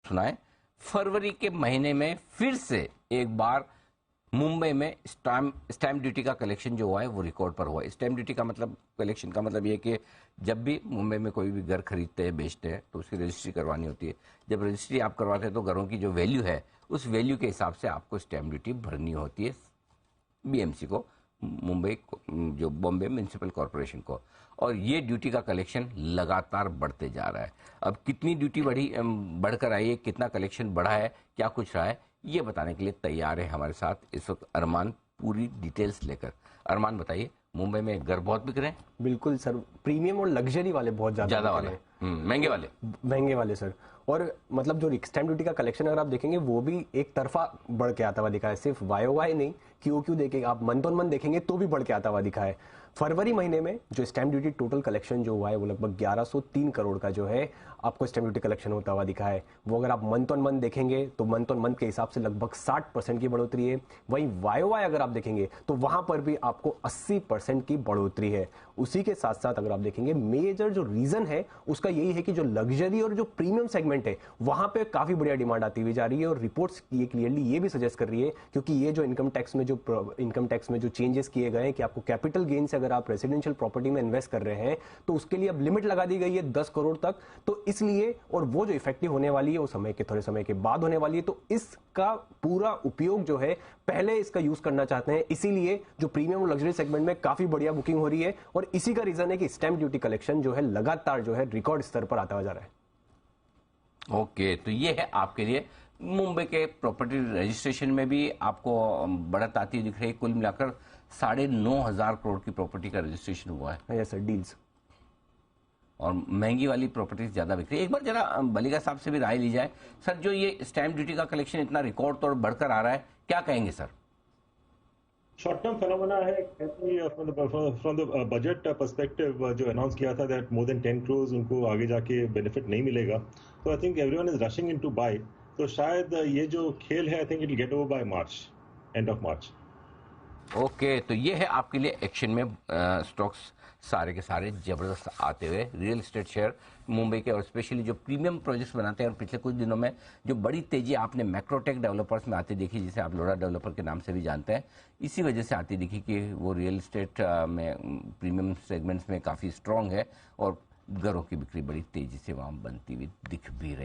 सुनाए। फरवरी के महीने में फिर से एक बार मुंबई में स्टैम्प ड्यूटी का कलेक्शन जो हुआ है वो रिकॉर्ड पर हुआ है। स्टैम्प ड्यूटी का मतलब, कलेक्शन का मतलब ये कि जब भी मुंबई में कोई भी घर खरीदते हैं, बेचते हैं, तो उसकी रजिस्ट्री करवानी होती है। जब रजिस्ट्री आप करवाते हैं तो घरों की जो वैल्यू है उस वैल्यू के हिसाब से आपको स्टैम्प ड्यूटी भरनी होती है बीएमसी को, मुंबई को, जो बॉम्बे म्यूनिसिपल कॉरपोरेशन को। और ये ड्यूटी का कलेक्शन लगातार बढ़ते जा रहा है। अब कितनी ड्यूटी बढ़कर आई है, कितना कलेक्शन बढ़ा है, क्या कुछ रहा है, ये बताने के लिए तैयार है हमारे साथ इस वक्त अरमान, पूरी डिटेल्स लेकर। अरमान बताइए, मुंबई में घर बहुत बिक रहे हैं? बिल्कुल सर, प्रीमियम और लग्जरी वाले बहुत ज्यादा वाले, महंगे वाले सर। और मतलब जो स्टैम्प ड्यूटी का कलेक्शन अगर आप देखेंगे वो भी एक तरफा बढ़ के आता हुआ दिखा है, सिर्फ वाई नहीं, क्यू देखेंगे आप, मंथ ऑन मंथ देखेंगे तो भी बढ़ के आता हुआ दिखा है। फरवरी महीने में जो स्टैम्प ड्यूटी टोटल कलेक्शन जो हुआ है वो लगभग 1103 करोड़ का जो है आपको स्टैम्प ड्यूटी कलेक्शन होता हुआ दिखा है। वो अगर आप मंथ ऑन मंथ देखेंगे तो मंथ ऑन मंथ के हिसाब से लगभग 60% की बढ़ोतरी है। वहीं वाई अगर आप देखेंगे तो वहां पर भी आपको 80% की बढ़ोतरी है। उसी के साथ साथ अगर आप देखेंगे मेजर जो रीजन है उसका यही है कि जो लग्जरी और जो प्रीमियम सेगमेंट है वहां पे काफी बढ़िया डिमांड आती हुई जा रही है। और रिपोर्ट्स ये क्लियरली ये भी सजेस्ट कर रही है, क्योंकि ये जो इनकम टैक्स में जो चेंजेस किए गए हैं कि आपको कैपिटल गेन से अगर आप रेसिडेंशियल प्रॉपर्टी में इन्वेस्ट कर रहे हैं तो उसके लिए अब लिमिट लगा दी गई है 10 करोड़ तक। तो इसलिए, और वो जो इफेक्टिव होने वाली है वो थोड़े समय के बाद होने वाली है, तो इसका पूरा उपयोग जो है पहले इसका यूज करना चाहते हैं। इसीलिए जो प्रीमियम और लग्जरी सेगमेंट में काफी बढ़िया बुकिंग हो रही है और इसी का रीजन है कि स्टैम्प ड्यूटी कलेक्शन जो है लगातार जो है रिकॉर्ड स्तर पर आता हुआ जा रहा है। ओके, तो ये है आपके लिए मुंबई के प्रॉपर्टी रजिस्ट्रेशन में भी आपको बढ़त आती दिख रही है। कुल मिलाकर 9,500 करोड़ की प्रॉपर्टी का रजिस्ट्रेशन हुआ है। यस सर, डील्स और महंगी वाली प्रॉपर्टीज ज्यादा बिक रही है। एक बार जरा बलिगा साहब से भी राय ली जाए। सर, जो ये स्टैम्प ड्यूटी का कलेक्शन इतना रिकॉर्ड तौर बढ़कर आ रहा है, क्या कहेंगे सर? शॉर्ट टर्म फिनोमेना है। फ्रॉम द बजट पर्सपेक्टिव जो अनाउंस किया था दैट मोर देन 10 करोड़ उनको आगे जाके बेनिफिट नहीं मिलेगा, तो I think everyone is rushing into bye. तो शायद ये जो खेल है I think it will get over by March, end of March. Okay, तो ये है आपके लिए एक्शन में स्टॉक्स सारे के सारे जबरदस्त आते हुए। रियल एस्टेट शेयर मुंबई के और स्पेशली जो प्रीमियम प्रोजेक्ट्स बनाते हैं, और पिछले कुछ दिनों में जो बड़ी तेजी आपने मैक्रोटेक डेवलपर्स में आती दिखी, जिसे आप लोड़ा डेवलपर के नाम से भी जानते हैं, इसी वजह से आती दिखी कि वो रियल एस्टेट में प्रीमियम सेगमेंट्स में काफ़ी स्ट्रांग है और घरों की बिक्री बड़ी तेजी से वहाँ बनती हुई दिख भी रही।